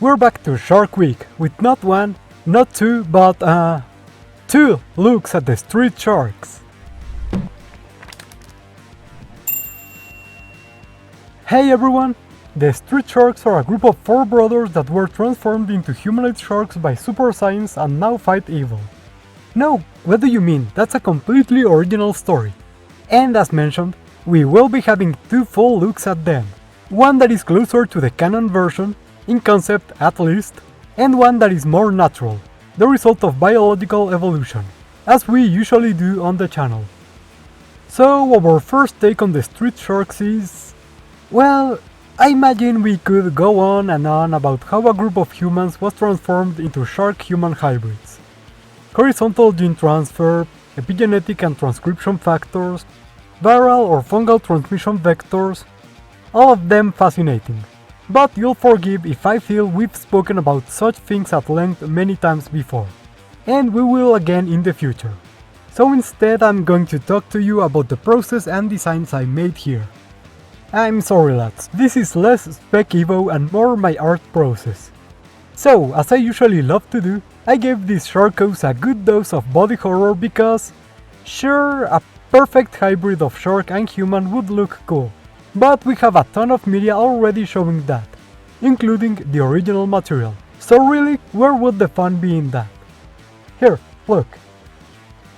We're back to Shark Week with not one, not two, but two looks at the street sharks. Hey everyone! The street sharks are a group of 4 brothers that were transformed into humanoid sharks by super science and now fight evil. No, what do you mean? That's a completely original story. And as mentioned, we will be having 2 full looks at them. One that is closer to the canon version, in concept at least, and one that is more natural, the result of biological evolution, as we usually do on the channel. So our first take on the street sharks is... well, I imagine we could go on and on about how a group of humans was transformed into shark-human hybrids. Horizontal gene transfer, epigenetic and transcription factors, viral or fungal transmission vectors, all of them fascinating. But you'll forgive if I feel we've spoken about such things at length many times before, and we will again in the future. So instead I'm going to talk to you about the process and designs I made here. I'm sorry lads, this is less spec evo and more my art process. So, as I usually love to do, I gave these sharkos a good dose of body horror because, sure, a perfect hybrid of shark and human would look cool, but we have a ton of media already showing that, including the original material, so really, where would the fun be in that? Here, look.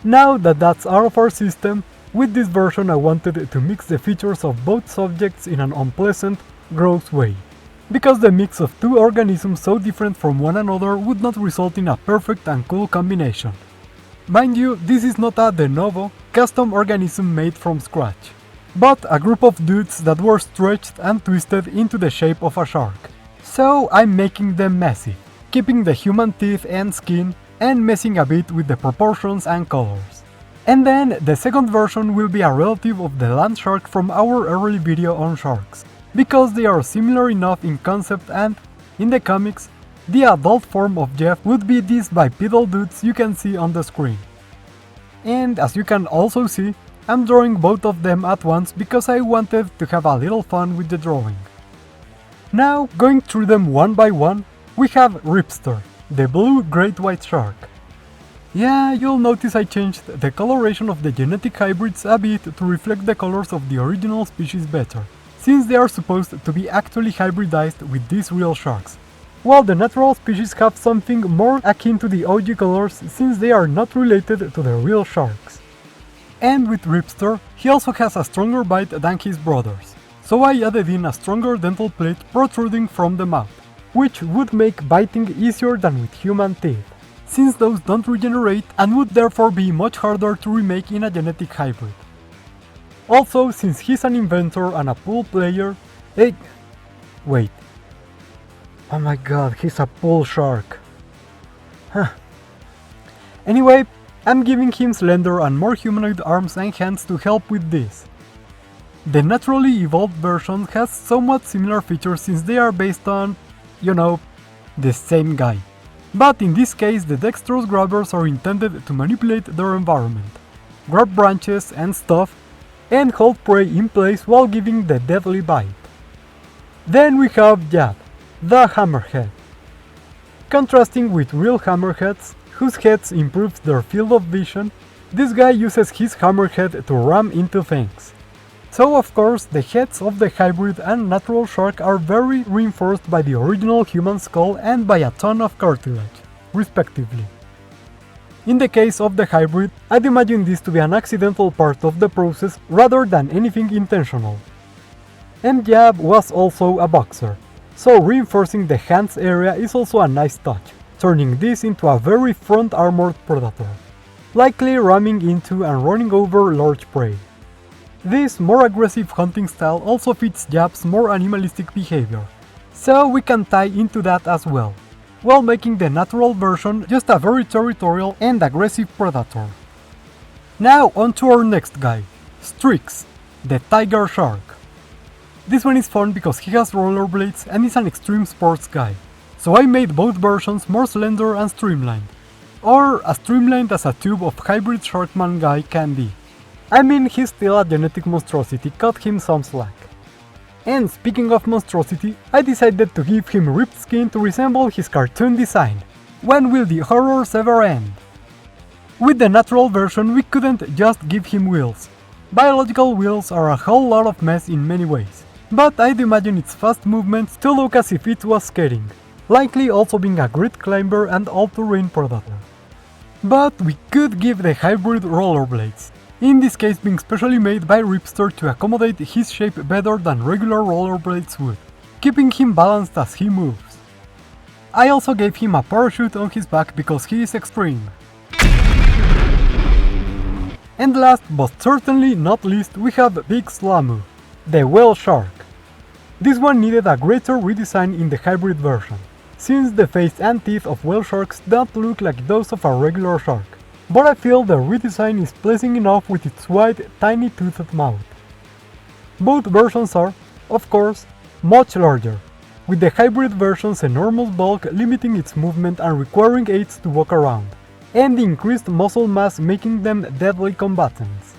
Now that that's out of our system, with this version I wanted to mix the features of both subjects in an unpleasant, gross way, because the mix of 2 organisms so different from one another would not result in a perfect and cool combination. Mind you, this is not a de novo, custom organism made from scratch, but a group of dudes that were stretched and twisted into the shape of a shark. So I'm making them messy, keeping the human teeth and skin, and messing a bit with the proportions and colors. And then the second version will be a relative of the land shark from our early video on sharks, because they are similar enough in concept and, in the comics, the adult form of Jeff would be these bipedal dudes you can see on the screen. And as you can also see, I'm drawing both of them at once because I wanted to have a little fun with the drawing. Now, going through them one by one, we have Ripster, the blue great white shark. Yeah, you'll notice I changed the coloration of the genetic hybrids a bit to reflect the colors of the original species better, since they are supposed to be actually hybridized with these real sharks, while the natural species have something more akin to the OG colors since they are not related to the real sharks. And with Ripster, he also has a stronger bite than his brothers, so I added in a stronger dental plate protruding from the mouth, which would make biting easier than with human teeth, since those don't regenerate and would therefore be much harder to remake in a genetic hybrid. Also, since he's an inventor and a pool player, wait. Oh my god, he's a pool shark. Huh. Anyway, I'm giving him slender and more humanoid arms and hands to help with this. The naturally evolved version has somewhat similar features since they are based on, you know, the same guy. But in this case, the dexterous grabbers are intended to manipulate their environment, grab branches and stuff, and hold prey in place while giving the deadly bite. Then we have Jab, the hammerhead. Contrasting with real hammerheads, whose heads improves their field of vision, this guy uses his hammerhead to ram into things. So of course, the heads of the hybrid and natural shark are very reinforced by the original human skull and by a ton of cartilage, respectively. In the case of the hybrid, I'd imagine this to be an accidental part of the process rather than anything intentional. And Jab was also a boxer, so reinforcing the hands area is also a nice touch, turning this into a very front-armored predator, likely ramming into and running over large prey. This more aggressive hunting style also fits Jab's more animalistic behavior, so we can tie into that as well, while making the natural version just a very territorial and aggressive predator. Now on to our next guy, Streex, the tiger shark. This one is fun because he has rollerblades and is an extreme sports guy, so I made both versions more slender and streamlined, or as streamlined as a tube of hybrid sharkman guy can be. I mean, he's still a genetic monstrosity, cut him some slack. And speaking of monstrosity, I decided to give him ripped skin to resemble his cartoon design. When will the horrors ever end? With the natural version, we couldn't just give him wheels. Biological wheels are a whole lot of mess in many ways, but I'd imagine its fast movements to look as if it was skating, likely also being a great climber and all-terrain predator. But we could give the hybrid rollerblades, in this case being specially made by Ripster to accommodate his shape better than regular rollerblades would, keeping him balanced as he moves. I also gave him a parachute on his back because he is extreme. And last but certainly not least, we have Big Slammu, the whale shark. This one needed a greater redesign in the hybrid version, since the face and teeth of whale sharks don't look like those of a regular shark, but I feel the redesign is pleasing enough with its wide, tiny toothed mouth. Both versions are, of course, much larger, with the hybrid version's enormous bulk limiting its movement and requiring aids to walk around, and the increased muscle mass making them deadly combatants.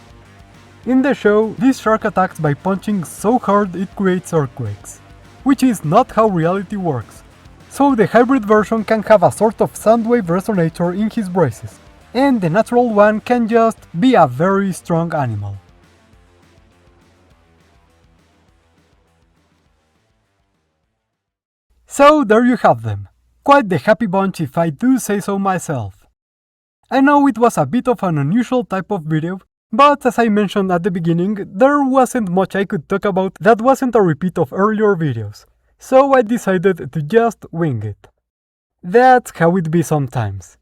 In the show, this shark attacks by punching so hard it creates earthquakes, which is not how reality works, so the hybrid version can have a sort of soundwave resonator in his braces, and the natural one can just be a very strong animal. So there you have them, quite the happy bunch if I do say so myself. I know it was a bit of an unusual type of video, but as I mentioned at the beginning, there wasn't much I could talk about that wasn't a repeat of earlier videos, so I decided to just wing it. That's how it be sometimes.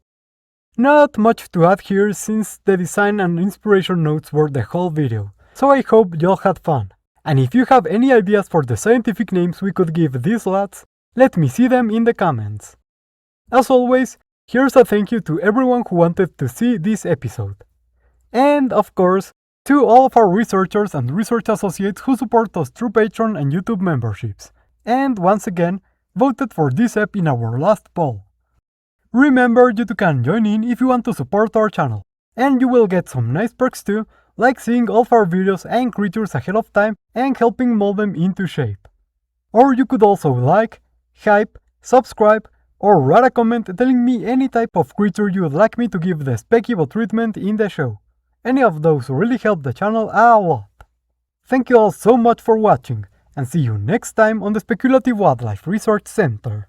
Not much to add here since the design and inspiration notes were the whole video, so I hope y'all had fun. And if you have any ideas for the scientific names we could give these lads, let me see them in the comments. As always, here's a thank you to everyone who wanted to see this episode. And of course, to all of our researchers and research associates who support us through Patreon and YouTube memberships, and once again, voted for this ep in our last poll. Remember, you too can join in if you want to support our channel, and you will get some nice perks too, like seeing all of our videos and creatures ahead of time and helping mold them into shape. Or you could also like, hype, subscribe, or write a comment telling me any type of creature you would like me to give the Speculative treatment in the show. Any of those really help the channel a lot. Thank you all so much for watching, and see you next time on the Speculative Wildlife Research Center.